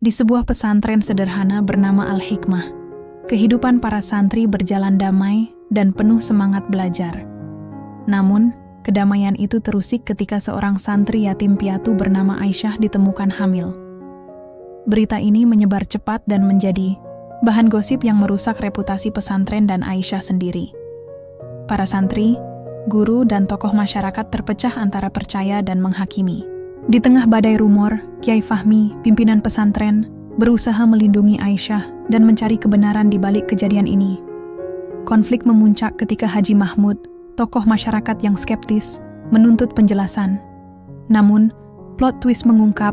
Di sebuah pesantren sederhana bernama Al-Hikmah, kehidupan para santri berjalan damai dan penuh semangat belajar. Namun, kedamaian itu terusik ketika seorang santri yatim piatu bernama Aisyah ditemukan hamil. Berita ini menyebar cepat dan menjadi bahan gosip yang merusak reputasi pesantren dan Aisyah sendiri. Para santri, guru, dan tokoh masyarakat terpecah antara percaya dan menghakimi. Di tengah badai rumor, Kiai Fahmi, pimpinan pesantren, berusaha melindungi Aisyah dan mencari kebenaran di balik kejadian ini. Konflik memuncak ketika Haji Mahmud, tokoh masyarakat yang skeptis, menuntut penjelasan. Namun, plot twist mengungkap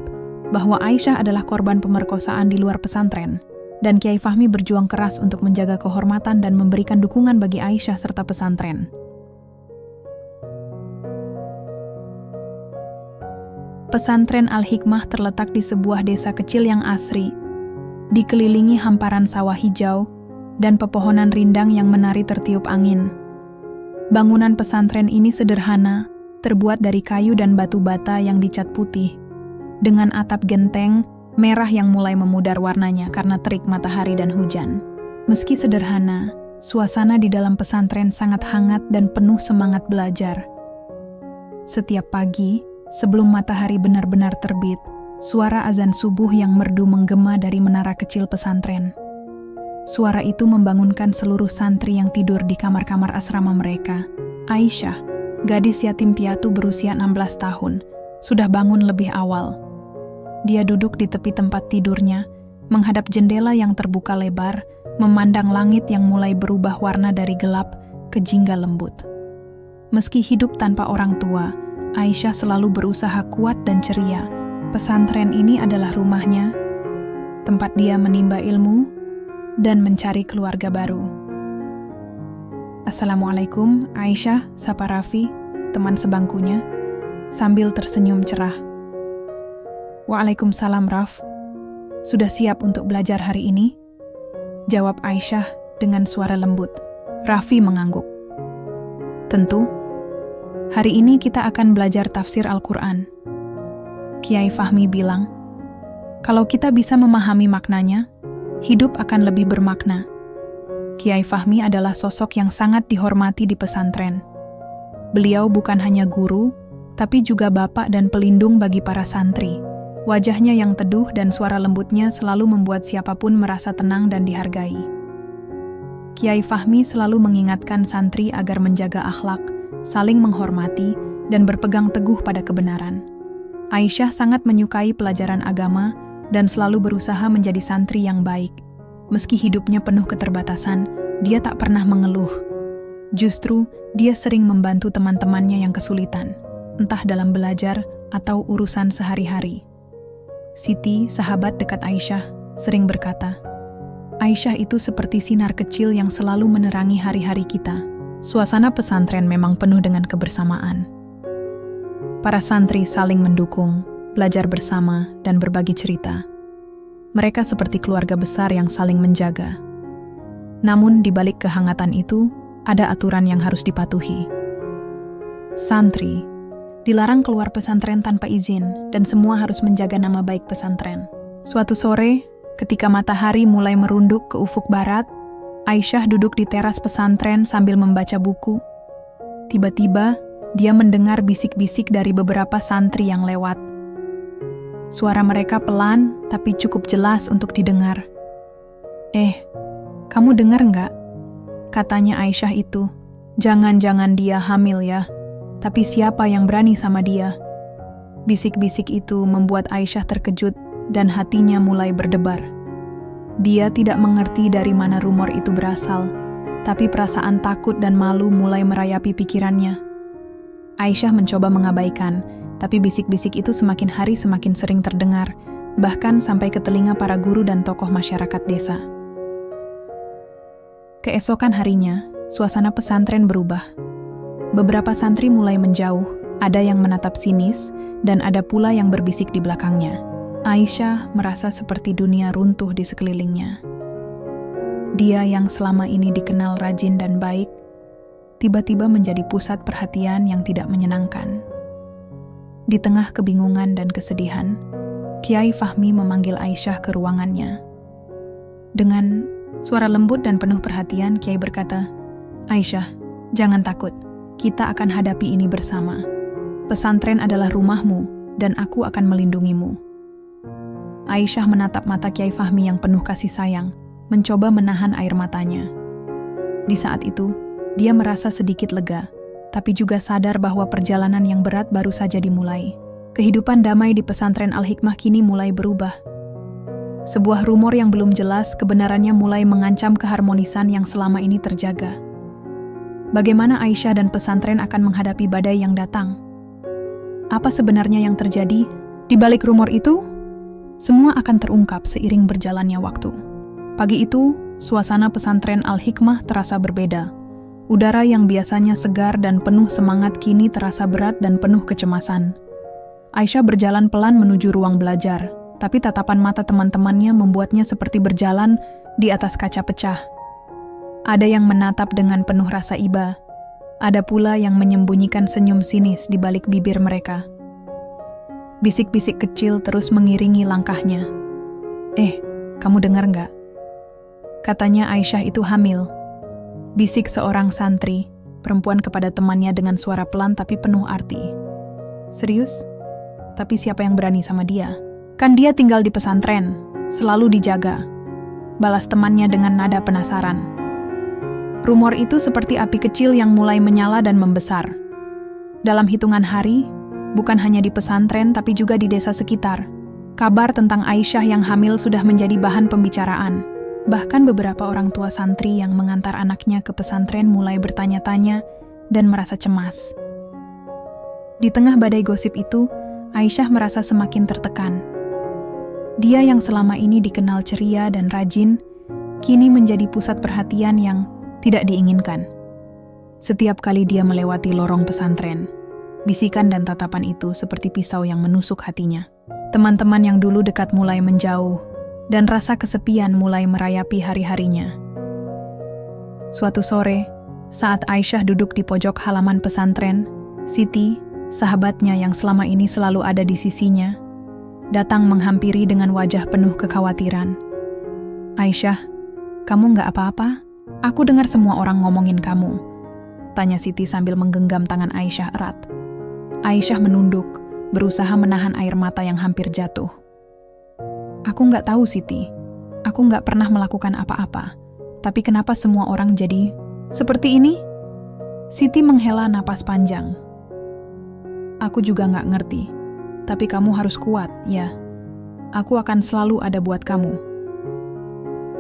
bahwa Aisyah adalah korban pemerkosaan di luar pesantren, dan Kiai Fahmi berjuang keras untuk menjaga kehormatan dan memberikan dukungan bagi Aisyah serta pesantren. Pesantren Al-Hikmah terletak di sebuah desa kecil yang asri, dikelilingi hamparan sawah hijau dan pepohonan rindang yang menari tertiup angin. Bangunan pesantren ini sederhana, terbuat dari kayu dan batu bata yang dicat putih, dengan atap genteng merah yang mulai memudar warnanya karena terik matahari dan hujan. Meski sederhana, suasana di dalam pesantren sangat hangat dan penuh semangat belajar. Setiap pagi, sebelum matahari benar-benar terbit, suara azan subuh yang merdu menggema dari menara kecil pesantren. Suara itu membangunkan seluruh santri yang tidur di kamar-kamar asrama mereka. Aisyah, gadis yatim piatu berusia 16 tahun, sudah bangun lebih awal. Dia duduk di tepi tempat tidurnya, menghadap jendela yang terbuka lebar, memandang langit yang mulai berubah warna dari gelap ke jingga lembut. Meski hidup tanpa orang tua, Aisyah selalu berusaha kuat dan ceria. Pesantren ini adalah rumahnya, tempat dia menimba ilmu dan mencari keluarga baru. Assalamualaikum, Aisyah, sapa Raffi, teman sebangkunya, sambil tersenyum cerah. Waalaikumsalam, Raf. Sudah siap untuk belajar hari ini? Jawab Aisyah dengan suara lembut. Raffi mengangguk. Tentu. Hari ini kita akan belajar tafsir Al-Quran. Kiai Fahmi bilang, kalau kita bisa memahami maknanya, hidup akan lebih bermakna. Kiai Fahmi adalah sosok yang sangat dihormati di pesantren. Beliau bukan hanya guru, tapi juga bapak dan pelindung bagi para santri. Wajahnya yang teduh dan suara lembutnya selalu membuat siapapun merasa tenang dan dihargai. Kiai Fahmi selalu mengingatkan santri agar menjaga akhlak, saling menghormati, dan berpegang teguh pada kebenaran. Aisyah sangat menyukai pelajaran agama dan selalu berusaha menjadi santri yang baik. Meski hidupnya penuh keterbatasan, dia tak pernah mengeluh. Justru, dia sering membantu teman-temannya yang kesulitan, entah dalam belajar atau urusan sehari-hari. Siti, sahabat dekat Aisyah, sering berkata, Aisyah itu seperti sinar kecil yang selalu menerangi hari-hari kita. Suasana pesantren memang penuh dengan kebersamaan. Para santri saling mendukung, belajar bersama, dan berbagi cerita. Mereka seperti keluarga besar yang saling menjaga. Namun di balik kehangatan itu, ada aturan yang harus dipatuhi. Santri dilarang keluar pesantren tanpa izin, dan semua harus menjaga nama baik pesantren. Suatu sore, ketika matahari mulai merunduk ke ufuk barat, Aisyah duduk di teras pesantren sambil membaca buku. Tiba-tiba, dia mendengar bisik-bisik dari beberapa santri yang lewat. Suara mereka pelan, tapi cukup jelas untuk didengar. Kamu dengar nggak? Katanya Aisyah itu. Jangan-jangan dia hamil ya, tapi siapa yang berani sama dia? Bisik-bisik itu membuat Aisyah terkejut dan hatinya mulai berdebar. Dia tidak mengerti dari mana rumor itu berasal, tapi perasaan takut dan malu mulai merayapi pikirannya. Aisyah mencoba mengabaikan, tapi bisik-bisik itu semakin hari semakin sering terdengar, bahkan sampai ke telinga para guru dan tokoh masyarakat desa. Keesokan harinya, suasana pesantren berubah. Beberapa santri mulai menjauh, ada yang menatap sinis, dan ada pula yang berbisik di belakangnya. Aisyah merasa seperti dunia runtuh di sekelilingnya. Dia yang selama ini dikenal rajin dan baik, tiba-tiba menjadi pusat perhatian yang tidak menyenangkan. Di tengah kebingungan dan kesedihan, Kiai Fahmi memanggil Aisyah ke ruangannya. Dengan suara lembut dan penuh perhatian, Kiai berkata, "Aisyah, jangan takut. Kita akan hadapi ini bersama. Pesantren adalah rumahmu dan aku akan melindungimu." Aisyah menatap mata Kiai Fahmi yang penuh kasih sayang, mencoba menahan air matanya. Di saat itu, dia merasa sedikit lega, tapi juga sadar bahwa perjalanan yang berat baru saja dimulai. Kehidupan damai di pesantren Al-Hikmah kini mulai berubah. Sebuah rumor yang belum jelas kebenarannya mulai mengancam keharmonisan yang selama ini terjaga. Bagaimana Aisyah dan pesantren akan menghadapi badai yang datang? Apa sebenarnya yang terjadi? Di balik rumor itu, semua akan terungkap seiring berjalannya waktu. Pagi itu, suasana pesantren Al-Hikmah terasa berbeda. Udara yang biasanya segar dan penuh semangat kini terasa berat dan penuh kecemasan. Aisyah berjalan pelan menuju ruang belajar, tapi tatapan mata teman-temannya membuatnya seperti berjalan di atas kaca pecah. Ada yang menatap dengan penuh rasa iba, ada pula yang menyembunyikan senyum sinis di balik bibir mereka. Bisik-bisik kecil terus mengiringi langkahnya. Kamu dengar nggak? Katanya Aisyah itu hamil. Bisik seorang santri, perempuan kepada temannya dengan suara pelan tapi penuh arti. Serius? Tapi siapa yang berani sama dia? Kan dia tinggal di pesantren, selalu dijaga. Balas temannya dengan nada penasaran. Rumor itu seperti api kecil yang mulai menyala dan membesar. Dalam hitungan hari, bukan hanya di pesantren tapi juga di desa sekitar, kabar tentang Aisyah yang hamil sudah menjadi bahan pembicaraan. Bahkan beberapa orang tua santri yang mengantar anaknya ke pesantren mulai bertanya-tanya dan merasa cemas. Di tengah badai gosip itu, Aisyah merasa semakin tertekan. Dia yang selama ini dikenal ceria dan rajin, kini menjadi pusat perhatian yang tidak diinginkan. Setiap kali dia melewati lorong pesantren, bisikan dan tatapan itu seperti pisau yang menusuk hatinya. Teman-teman yang dulu dekat mulai menjauh, dan rasa kesepian mulai merayapi hari-harinya. Suatu sore, saat Aisyah duduk di pojok halaman pesantren, Siti, sahabatnya yang selama ini selalu ada di sisinya, datang menghampiri dengan wajah penuh kekhawatiran. "Aisyah, kamu nggak apa-apa? Aku dengar semua orang ngomongin kamu," tanya Siti sambil menggenggam tangan Aisyah erat. Aisyah menunduk, berusaha menahan air mata yang hampir jatuh. "Aku nggak tahu, Siti. Aku nggak pernah melakukan apa-apa. Tapi kenapa semua orang jadi seperti ini?" Siti menghela napas panjang. "Aku juga nggak ngerti. Tapi kamu harus kuat, ya. Aku akan selalu ada buat kamu."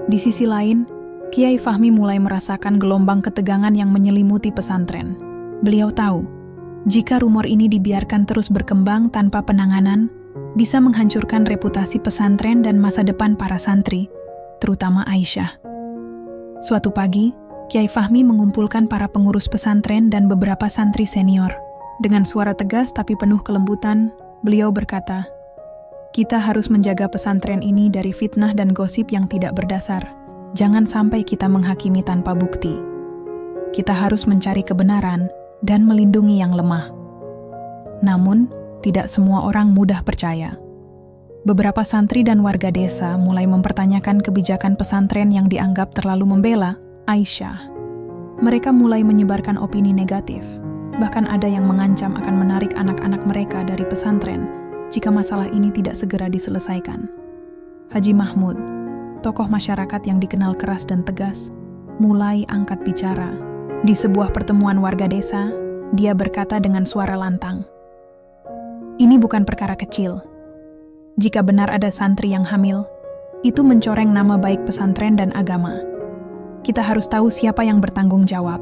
Di sisi lain, Kiai Fahmi mulai merasakan gelombang ketegangan yang menyelimuti pesantren. Beliau tahu, jika rumor ini dibiarkan terus berkembang tanpa penanganan, bisa menghancurkan reputasi pesantren dan masa depan para santri, terutama Aisyah. Suatu pagi, Kiai Fahmi mengumpulkan para pengurus pesantren dan beberapa santri senior. Dengan suara tegas tapi penuh kelembutan, beliau berkata, "Kita harus menjaga pesantren ini dari fitnah dan gosip yang tidak berdasar. Jangan sampai kita menghakimi tanpa bukti. Kita harus mencari kebenaran dan melindungi yang lemah." Namun, tidak semua orang mudah percaya. Beberapa santri dan warga desa mulai mempertanyakan kebijakan pesantren yang dianggap terlalu membela Aisyah. Mereka mulai menyebarkan opini negatif. Bahkan ada yang mengancam akan menarik anak-anak mereka dari pesantren jika masalah ini tidak segera diselesaikan. Haji Mahmud, tokoh masyarakat yang dikenal keras dan tegas, mulai angkat bicara. Di sebuah pertemuan warga desa, dia berkata dengan suara lantang, "Ini bukan perkara kecil. Jika benar ada santri yang hamil, itu mencoreng nama baik pesantren dan agama. Kita harus tahu siapa yang bertanggung jawab."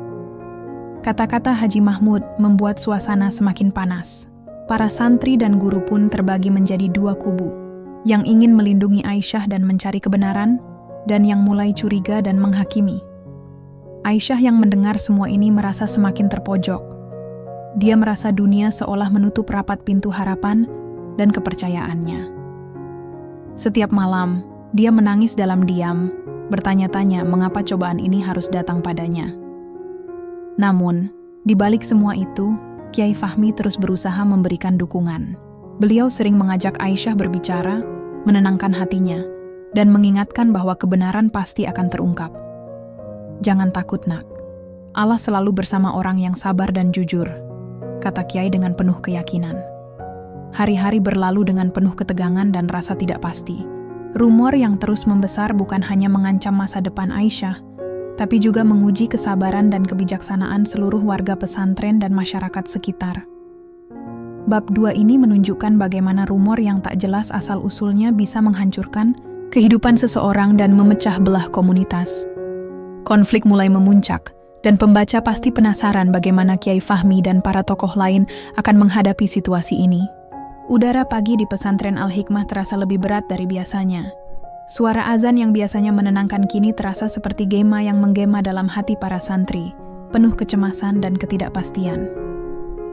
Kata-kata Haji Mahmud membuat suasana semakin panas. Para santri dan guru pun terbagi menjadi dua kubu, yang ingin melindungi Aisyah dan mencari kebenaran, dan yang mulai curiga dan menghakimi. Aisyah yang mendengar semua ini merasa semakin terpojok. Dia merasa dunia seolah menutup rapat pintu harapan dan kepercayaannya. Setiap malam, dia menangis dalam diam, bertanya-tanya mengapa cobaan ini harus datang padanya. Namun, di balik semua itu, Kiai Fahmi terus berusaha memberikan dukungan. Beliau sering mengajak Aisyah berbicara, menenangkan hatinya, dan mengingatkan bahwa kebenaran pasti akan terungkap. "Jangan takut, nak. Allah selalu bersama orang yang sabar dan jujur," kata Kiai dengan penuh keyakinan. Hari-hari berlalu dengan penuh ketegangan dan rasa tidak pasti. Rumor yang terus membesar bukan hanya mengancam masa depan Aisyah, tapi juga menguji kesabaran dan kebijaksanaan seluruh warga pesantren dan masyarakat sekitar. Bab 2 ini menunjukkan bagaimana rumor yang tak jelas asal-usulnya bisa menghancurkan kehidupan seseorang dan memecah belah komunitas. Konflik mulai memuncak, dan pembaca pasti penasaran bagaimana Kiai Fahmi dan para tokoh lain akan menghadapi situasi ini. Udara pagi di pesantren Al-Hikmah terasa lebih berat dari biasanya. Suara azan yang biasanya menenangkan kini terasa seperti gema yang menggema dalam hati para santri, penuh kecemasan dan ketidakpastian.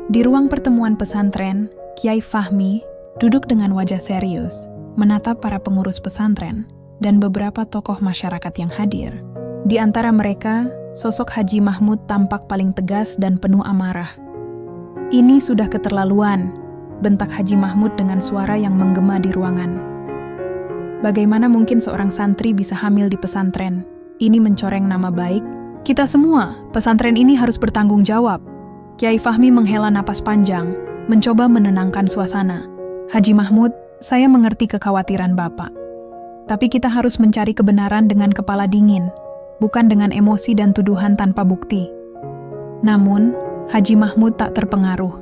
Di ruang pertemuan pesantren, Kiai Fahmi duduk dengan wajah serius, menatap para pengurus pesantren dan beberapa tokoh masyarakat yang hadir. Di antara mereka, sosok Haji Mahmud tampak paling tegas dan penuh amarah. "Ini sudah keterlaluan," bentak Haji Mahmud dengan suara yang menggema di ruangan. "Bagaimana mungkin seorang santri bisa hamil di pesantren? Ini mencoreng nama baik kita semua. Pesantren ini harus bertanggung jawab." Kiai Fahmi menghela napas panjang, mencoba menenangkan suasana. "Haji Mahmud, saya mengerti kekhawatiran Bapak. Tapi kita harus mencari kebenaran dengan kepala dingin, bukan dengan emosi dan tuduhan tanpa bukti." Namun, Haji Mahmud tak terpengaruh.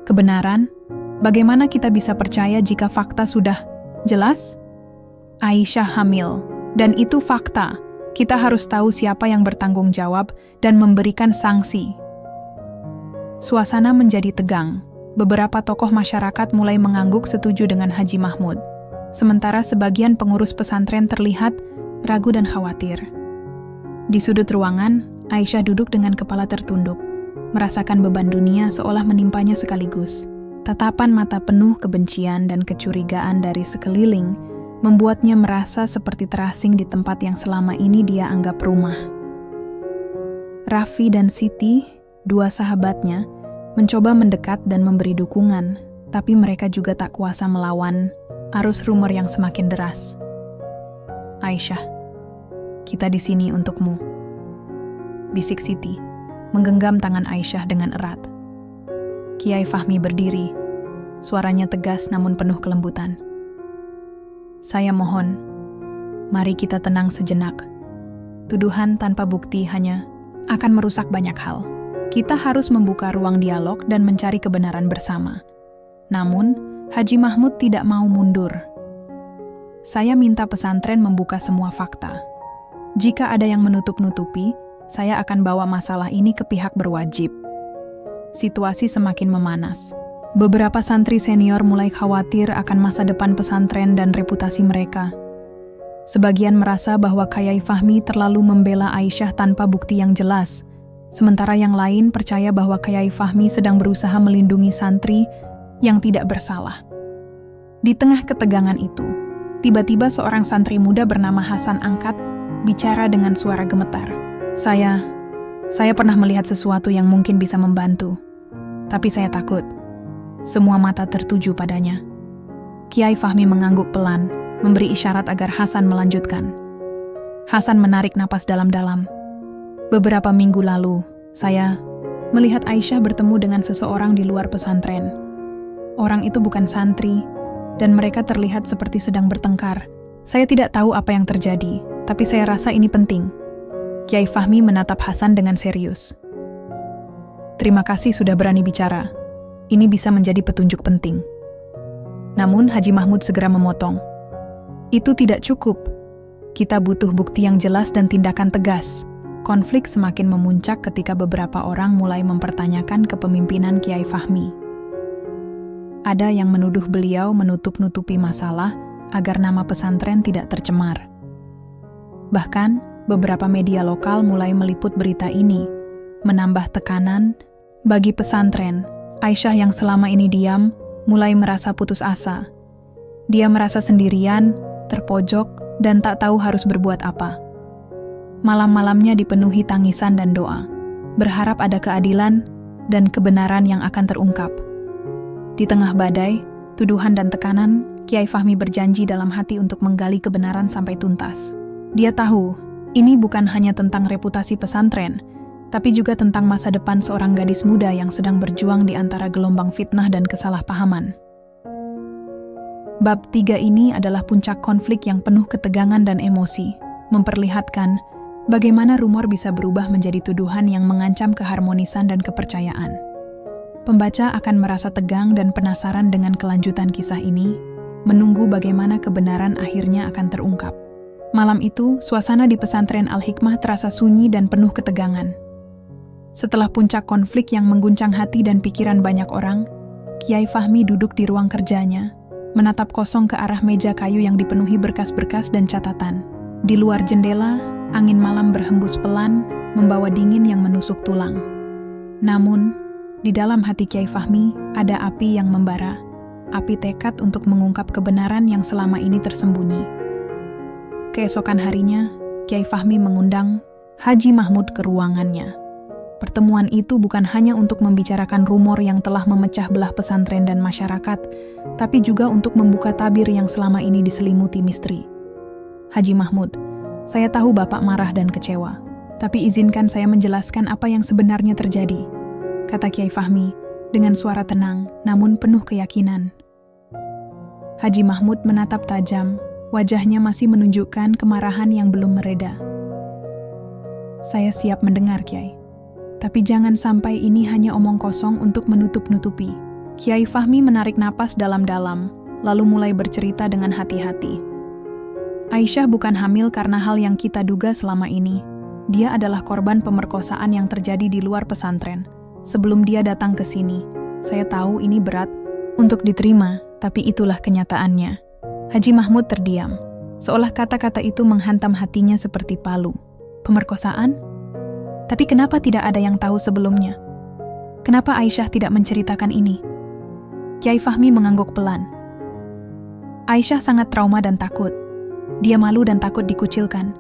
"Kebenaran? Bagaimana kita bisa percaya jika fakta sudah jelas? Aisyah hamil, dan itu fakta. Kita harus tahu siapa yang bertanggung jawab dan memberikan sanksi." Suasana menjadi tegang. Beberapa tokoh masyarakat mulai mengangguk setuju dengan Haji Mahmud, sementara sebagian pengurus pesantren terlihat ragu dan khawatir. Di sudut ruangan, Aisyah duduk dengan kepala tertunduk, merasakan beban dunia seolah menimpanya sekaligus. Tatapan mata penuh kebencian dan kecurigaan dari sekeliling membuatnya merasa seperti terasing di tempat yang selama ini dia anggap rumah. Raffi dan Siti, dua sahabatnya, mencoba mendekat dan memberi dukungan, tapi mereka juga tak kuasa melawan arus rumor yang semakin deras. "Aisyah, kita di sini untukmu," bisik Siti, menggenggam tangan Aisyah dengan erat. Kiai Fahmi berdiri, suaranya tegas namun penuh kelembutan. "Saya mohon, mari kita tenang sejenak. Tuduhan tanpa bukti hanya akan merusak banyak hal. Kita harus membuka ruang dialog dan mencari kebenaran bersama." Namun, Haji Mahmud tidak mau mundur. "Saya minta pesantren membuka semua fakta. Jika ada yang menutup-nutupi, saya akan bawa masalah ini ke pihak berwajib." Situasi semakin memanas. Beberapa santri senior mulai khawatir akan masa depan pesantren dan reputasi mereka. Sebagian merasa bahwa Kiai Fahmi terlalu membela Aisyah tanpa bukti yang jelas, sementara yang lain percaya bahwa Kiai Fahmi sedang berusaha melindungi santri yang tidak bersalah. Di tengah ketegangan itu, tiba-tiba seorang santri muda bernama Hasan angkat, bicara dengan suara gemetar. Saya pernah melihat sesuatu yang mungkin bisa membantu, tapi saya takut." Semua mata tertuju padanya. Kiai Fahmi mengangguk pelan, memberi isyarat agar Hasan melanjutkan. Hasan menarik napas dalam-dalam. "Beberapa minggu lalu, saya melihat Aisyah bertemu dengan seseorang di luar pesantren. Orang itu bukan santri, dan mereka terlihat seperti sedang bertengkar. Saya tidak tahu apa yang terjadi, tapi saya rasa ini penting." Kiai Fahmi menatap Hasan dengan serius. "Terima kasih sudah berani bicara. Ini bisa menjadi petunjuk penting." Namun Haji Mahmud segera memotong. "Itu tidak cukup. Kita butuh bukti yang jelas dan tindakan tegas." Konflik semakin memuncak ketika beberapa orang mulai mempertanyakan kepemimpinan Kiai Fahmi. Ada yang menuduh beliau menutup-nutupi masalah agar nama pesantren tidak tercemar. Bahkan, beberapa media lokal mulai meliput berita ini, menambah tekanan bagi pesantren. Aisyah yang selama ini diam, mulai merasa putus asa. Dia merasa sendirian, terpojok, dan tak tahu harus berbuat apa. Malam-malamnya dipenuhi tangisan dan doa, berharap ada keadilan dan kebenaran yang akan terungkap. Di tengah badai, tuduhan dan tekanan, Kiai Fahmi berjanji dalam hati untuk menggali kebenaran sampai tuntas. Dia tahu, ini bukan hanya tentang reputasi pesantren, tapi juga tentang masa depan seorang gadis muda yang sedang berjuang di antara gelombang fitnah dan kesalahpahaman. Bab 3 ini adalah puncak konflik yang penuh ketegangan dan emosi, memperlihatkan bagaimana rumor bisa berubah menjadi tuduhan yang mengancam keharmonisan dan kepercayaan. Pembaca akan merasa tegang dan penasaran dengan kelanjutan kisah ini, menunggu bagaimana kebenaran akhirnya akan terungkap. Malam itu, suasana di pesantren Al-Hikmah terasa sunyi dan penuh ketegangan. Setelah puncak konflik yang mengguncang hati dan pikiran banyak orang, Kiai Fahmi duduk di ruang kerjanya, menatap kosong ke arah meja kayu yang dipenuhi berkas-berkas dan catatan. Di luar jendela, angin malam berhembus pelan, membawa dingin yang menusuk tulang. Namun, di dalam hati Kiai Fahmi ada api yang membara, api tekad untuk mengungkap kebenaran yang selama ini tersembunyi. Keesokan harinya, Kiai Fahmi mengundang Haji Mahmud ke ruangannya. Pertemuan itu bukan hanya untuk membicarakan rumor yang telah memecah belah pesantren dan masyarakat, tapi juga untuk membuka tabir yang selama ini diselimuti misteri. Haji Mahmud, saya tahu Bapak marah dan kecewa, tapi izinkan saya menjelaskan apa yang sebenarnya terjadi, kata Kiai Fahmi dengan suara tenang namun penuh keyakinan. Haji Mahmud menatap tajam, wajahnya masih menunjukkan kemarahan yang belum mereda. Saya siap mendengar, Kiai. Tapi jangan sampai ini hanya omong kosong untuk menutup-nutupi. Kiai Fahmi menarik napas dalam-dalam, lalu mulai bercerita dengan hati-hati. Aisyah bukan hamil karena hal yang kita duga selama ini. Dia adalah korban pemerkosaan yang terjadi di luar pesantren. Sebelum dia datang ke sini, saya tahu ini berat untuk diterima, tapi itulah kenyataannya. Haji Mahmud terdiam, seolah kata-kata itu menghantam hatinya seperti palu. Pemerkosaan? Tapi kenapa tidak ada yang tahu sebelumnya? Kenapa Aisyah tidak menceritakan ini? Kiai Fahmi mengangguk pelan. Aisyah sangat trauma dan takut. Dia malu dan takut dikucilkan.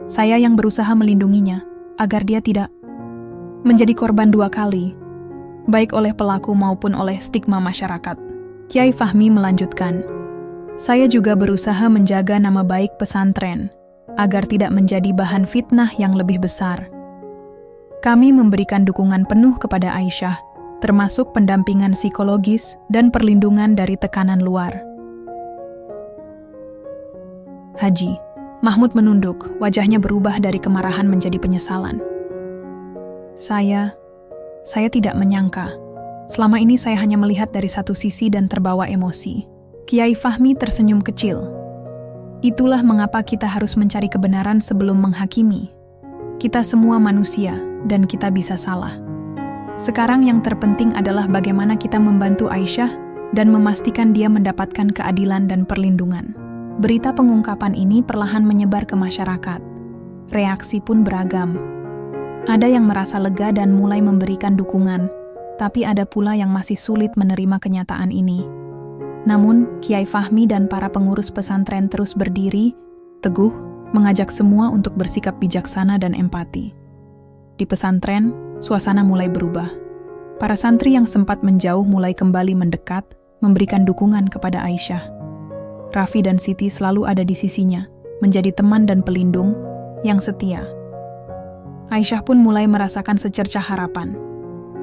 Saya yang berusaha melindunginya, agar dia tidak menjadi korban dua kali, baik oleh pelaku maupun oleh stigma masyarakat. Kiai Fahmi melanjutkan, saya juga berusaha menjaga nama baik pesantren, agar tidak menjadi bahan fitnah yang lebih besar. Kami memberikan dukungan penuh kepada Aisyah, termasuk pendampingan psikologis dan perlindungan dari tekanan luar. Haji Mahmud menunduk, wajahnya berubah dari kemarahan menjadi penyesalan. Saya tidak menyangka. Selama ini saya hanya melihat dari satu sisi dan terbawa emosi. Kiai Fahmi tersenyum kecil. Itulah mengapa kita harus mencari kebenaran sebelum menghakimi. Kita semua manusia, dan kita bisa salah. Sekarang yang terpenting adalah bagaimana kita membantu Aisyah dan memastikan dia mendapatkan keadilan dan perlindungan. Berita pengungkapan ini perlahan menyebar ke masyarakat. Reaksi pun beragam. Ada yang merasa lega dan mulai memberikan dukungan, tapi ada pula yang masih sulit menerima kenyataan ini. Namun, Kiai Fahmi dan para pengurus pesantren terus berdiri, teguh, mengajak semua untuk bersikap bijaksana dan empati. Di pesantren, suasana mulai berubah. Para santri yang sempat menjauh mulai kembali mendekat, memberikan dukungan kepada Aisyah. Raffi dan Siti selalu ada di sisinya, menjadi teman dan pelindung yang setia. Aisyah pun mulai merasakan secercah harapan.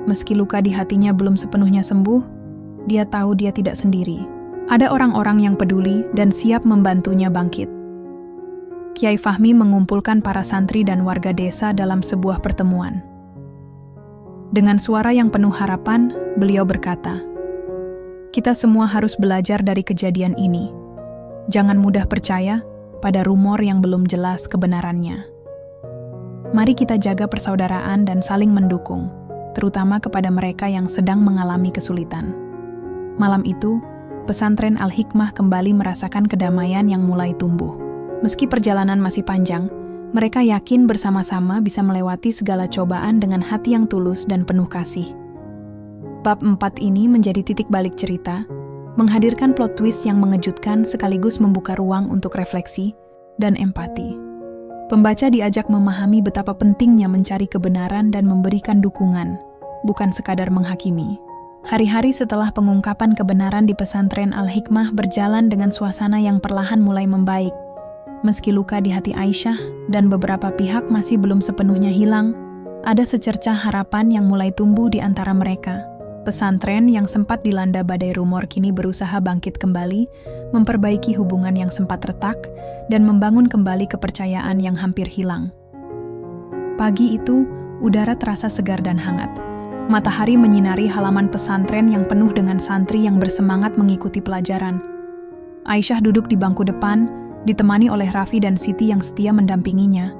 Meski luka di hatinya belum sepenuhnya sembuh, dia tahu dia tidak sendiri. Ada orang-orang yang peduli dan siap membantunya bangkit. Kiai Fahmi mengumpulkan para santri dan warga desa dalam sebuah pertemuan. Dengan suara yang penuh harapan, beliau berkata, "Kita semua harus belajar dari kejadian ini. Jangan mudah percaya pada rumor yang belum jelas kebenarannya. Mari kita jaga persaudaraan dan saling mendukung, terutama kepada mereka yang sedang mengalami kesulitan." Malam itu, pesantren Al-Hikmah kembali merasakan kedamaian yang mulai tumbuh. Meski perjalanan masih panjang, mereka yakin bersama-sama bisa melewati segala cobaan dengan hati yang tulus dan penuh kasih. Bab 4 ini menjadi titik balik cerita, menghadirkan plot twist yang mengejutkan sekaligus membuka ruang untuk refleksi dan empati. Pembaca diajak memahami betapa pentingnya mencari kebenaran dan memberikan dukungan, bukan sekadar menghakimi. Hari-hari setelah pengungkapan kebenaran di pesantren Al-Hikmah berjalan dengan suasana yang perlahan mulai membaik. Meski luka di hati Aisyah dan beberapa pihak masih belum sepenuhnya hilang, ada secercah harapan yang mulai tumbuh di antara mereka. Pesantren yang sempat dilanda badai rumor kini berusaha bangkit kembali, memperbaiki hubungan yang sempat retak, dan membangun kembali kepercayaan yang hampir hilang. Pagi itu, udara terasa segar dan hangat. Matahari menyinari halaman pesantren yang penuh dengan santri yang bersemangat mengikuti pelajaran. Aisyah duduk di bangku depan, ditemani oleh Raffi dan Siti yang setia mendampinginya.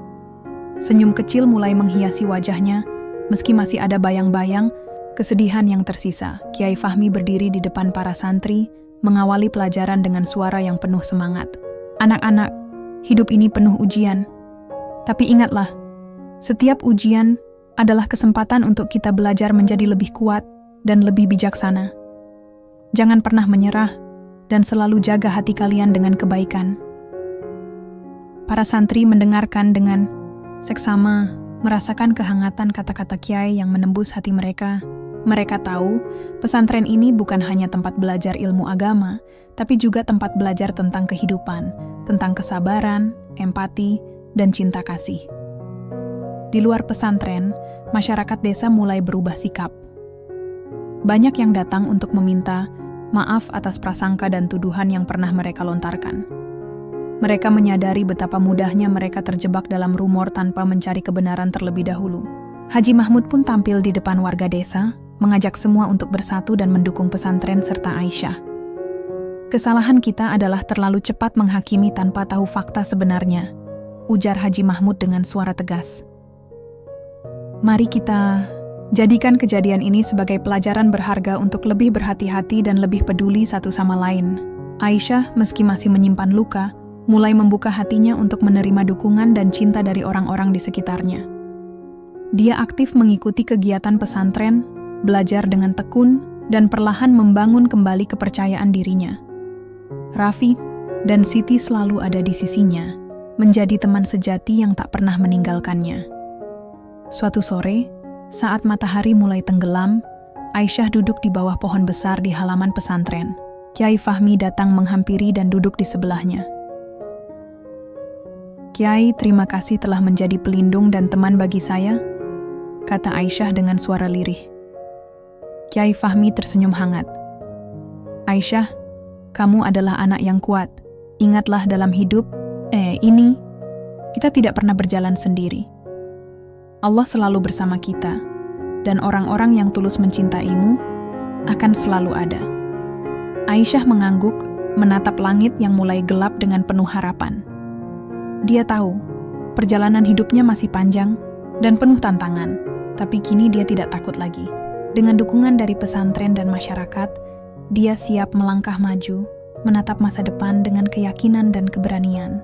Senyum kecil mulai menghiasi wajahnya, meski masih ada bayang-bayang kesedihan yang tersisa. Kiai Fahmi berdiri di depan para santri, mengawali pelajaran dengan suara yang penuh semangat. Anak-anak, hidup ini penuh ujian. Tapi ingatlah, setiap ujian adalah kesempatan untuk kita belajar menjadi lebih kuat dan lebih bijaksana. Jangan pernah menyerah dan selalu jaga hati kalian dengan kebaikan. Para santri mendengarkan dengan seksama, merasakan kehangatan kata-kata Kiai yang menembus hati mereka. Mereka tahu pesantren ini bukan hanya tempat belajar ilmu agama, tapi juga tempat belajar tentang kehidupan, tentang kesabaran, empati, dan cinta kasih. Di luar pesantren, masyarakat desa mulai berubah sikap. Banyak yang datang untuk meminta maaf atas prasangka dan tuduhan yang pernah mereka lontarkan. Mereka menyadari betapa mudahnya mereka terjebak dalam rumor tanpa mencari kebenaran terlebih dahulu. Haji Mahmud pun tampil di depan warga desa, mengajak semua untuk bersatu dan mendukung pesantren serta Aisyah. Kesalahan kita adalah terlalu cepat menghakimi tanpa tahu fakta sebenarnya, ujar Haji Mahmud dengan suara tegas. Mari kita jadikan kejadian ini sebagai pelajaran berharga untuk lebih berhati-hati dan lebih peduli satu sama lain. Aisyah, meski masih menyimpan luka, mulai membuka hatinya untuk menerima dukungan dan cinta dari orang-orang di sekitarnya. Dia aktif mengikuti kegiatan pesantren, belajar dengan tekun, dan perlahan membangun kembali kepercayaan dirinya. Raffi dan Siti selalu ada di sisinya, menjadi teman sejati yang tak pernah meninggalkannya. Suatu sore, saat matahari mulai tenggelam, Aisyah duduk di bawah pohon besar di halaman pesantren. Kiai Fahmi datang menghampiri dan duduk di sebelahnya. Kiai, terima kasih telah menjadi pelindung dan teman bagi saya, kata Aisyah dengan suara lirih. Kiai Fahmi tersenyum hangat. Aisyah, kamu adalah anak yang kuat. Ingatlah dalam hidup, ini, kita tidak pernah berjalan sendiri. Allah selalu bersama kita, dan orang-orang yang tulus mencintaimu akan selalu ada. Aisyah mengangguk, menatap langit yang mulai gelap dengan penuh harapan. Dia tahu, perjalanan hidupnya masih panjang dan penuh tantangan, tapi kini dia tidak takut lagi. Dengan dukungan dari pesantren dan masyarakat, dia siap melangkah maju, menatap masa depan dengan keyakinan dan keberanian.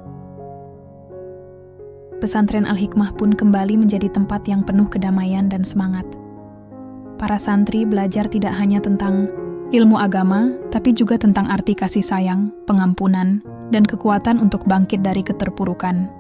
Pesantren Al-Hikmah pun kembali menjadi tempat yang penuh kedamaian dan semangat. Para santri belajar tidak hanya tentang ilmu agama, tapi juga tentang arti kasih sayang, pengampunan, dan kekuatan untuk bangkit dari keterpurukan.